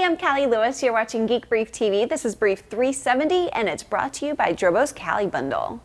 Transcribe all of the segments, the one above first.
I'm Callie Lewis. You're watching Geek Brief TV. This is Brief 370, and it's brought to you by Drobo's Cali Bundle.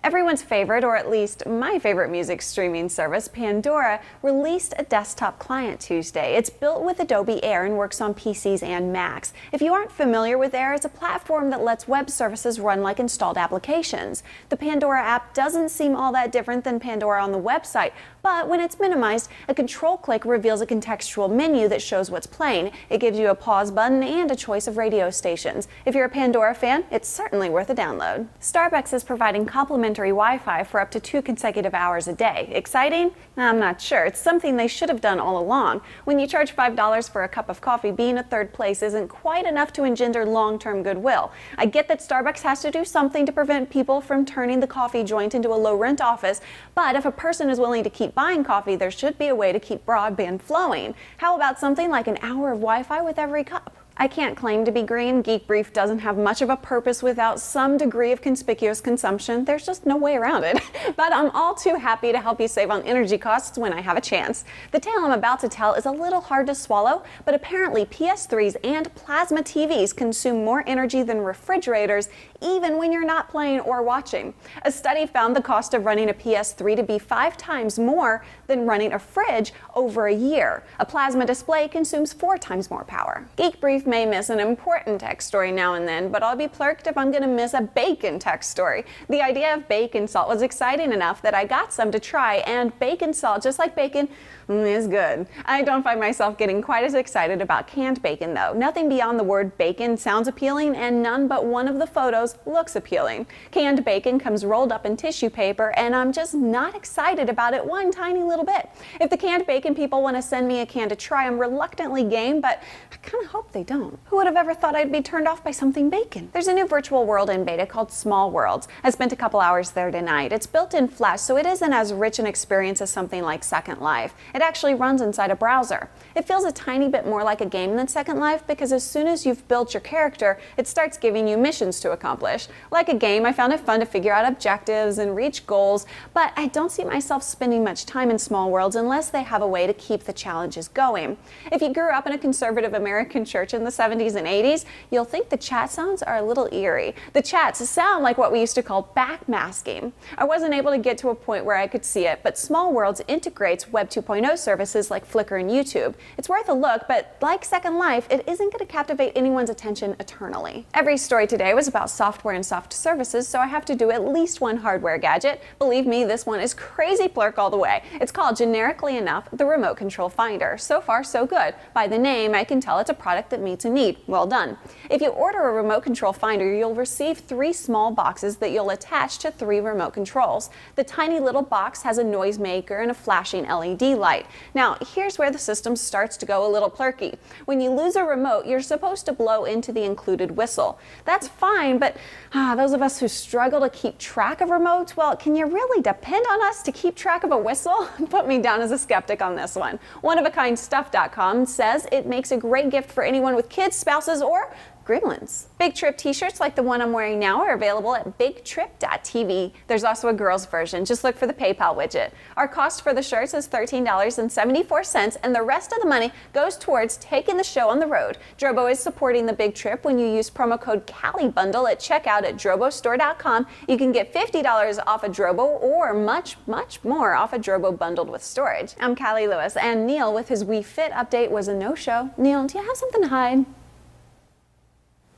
Everyone's favorite, or at least my favorite music streaming service, Pandora, released a desktop client Tuesday. It's built with Adobe Air and works on PCs and Macs. If you aren't familiar with Air, it's a platform that lets web services run like installed applications. The Pandora app doesn't seem all that different than Pandora on the website, but when it's minimized, a control click reveals a contextual menu that shows what's playing. It gives you a pause button and a choice of radio stations. If you're a Pandora fan, it's certainly worth a download. Starbucks is providing complimentary Wi-Fi for up to 2 consecutive hours a day. Exciting? I'm not sure. It's something they should have done all along. When you charge $5 for a cup of coffee, being a third place isn't quite enough to engender long-term goodwill. I get that Starbucks has to do something to prevent people from turning the coffee joint into a low-rent office, but if a person is willing to keep buying coffee, there should be a way to keep broadband flowing. How about something like an hour of Wi-Fi with every cup? I can't claim to be green. Geek Brief doesn't have much of a purpose without some degree of conspicuous consumption. There's just no way around it. But I'm all too happy to help you save on energy costs when I have a chance. The tale I'm about to tell is a little hard to swallow, but apparently PS3s and plasma TVs consume more energy than refrigerators, even when you're not playing or watching. A study found the cost of running a PS3 to be 5 times more than running a fridge over a year. A plasma display consumes 4 times more power. Geek Brief may miss an important tech story now and then, but I'll be plurked if I'm going to miss a bacon tech story. The idea of bacon salt was exciting enough that I got some to try, and bacon salt, just like bacon, is good. I don't find myself getting quite as excited about canned bacon though. Nothing beyond the word bacon sounds appealing, and none but one of the photos looks appealing. Canned bacon comes rolled up in tissue paper, and I'm just not excited about it one tiny little bit. If the canned bacon people want to send me a can to try, I'm reluctantly game, but I kind of hope they don't. Who would have ever thought I'd be turned off by something bacon? There's a new virtual world in beta called Small Worlds. I spent a couple hours there tonight. It's built in Flash, so it isn't as rich an experience as something like Second Life. It actually runs inside a browser. It feels a tiny bit more like a game than Second Life because as soon as you've built your character, it starts giving you missions to accomplish. Like a game, I found it fun to figure out objectives and reach goals, but I don't see myself spending much time in Small Worlds unless they have a way to keep the challenges going. If you grew up in a conservative American church in the 70s and 80s, you'll think the chat sounds are a little eerie. The chats sound like what we used to call backmasking. I wasn't able to get to a point where I could see it, but Small Worlds integrates Web 2.0 services like Flickr and YouTube. It's worth a look, but like Second Life, it isn't going to captivate anyone's attention eternally. Every story today was about software and soft services, so I have to do at least one hardware gadget. Believe me, this one is crazy plurk all the way. It's called, generically enough, the Remote Control Finder. So far, so good. By the name, I can tell it's a product that meets a need. Well done. If you order a remote control finder, you'll receive 3 small boxes that you'll attach to 3 remote controls. The tiny little box has a noisemaker and a flashing LED light. Now, here's where the system starts to go a little plurky. When you lose a remote, you're supposed to blow into the included whistle. That's fine, but those of us who struggle to keep track of remotes, well, can you really depend on us to keep track of a whistle? Put me down as a skeptic on this one. OneOfAKindStuff.com says it makes a great gift for anyone with kids, spouses, or gremlins. Big Trip t-shirts like the one I'm wearing now are available at bigtrip.tv. There's also a girls version. Just look for the PayPal widget. Our cost for the shirts is $13.74, and the rest of the money goes towards taking the show on the road. Drobo is supporting the Big Trip when you use promo code CallieBundle at checkout at drobostore.com. You can get $50 off a Drobo or much, much more off a Drobo bundled with storage. I'm Callie Lewis, and Neil with his Wii Fit update was a no-show. Neil, do you have something to hide?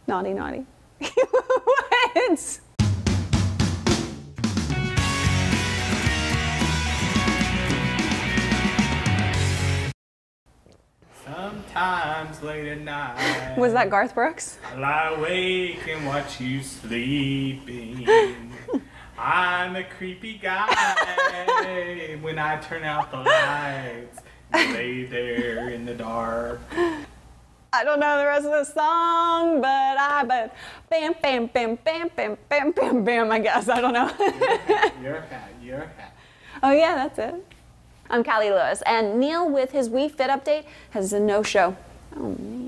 Naughty, naughty. What? Sometimes late at night. Was that Garth Brooks? I lie awake and watch you sleeping. I'm a creepy guy. When I turn out the lights, you lay there in the dark. I don't know the rest of the song, but bam, bam, bam, bam, bam, bam, bam, bam, I guess. I don't know. You're a cat. You're a cat. Oh yeah, that's it. I'm Callie Lewis, and Neil with his Wii Fit update has a no-show. Oh man.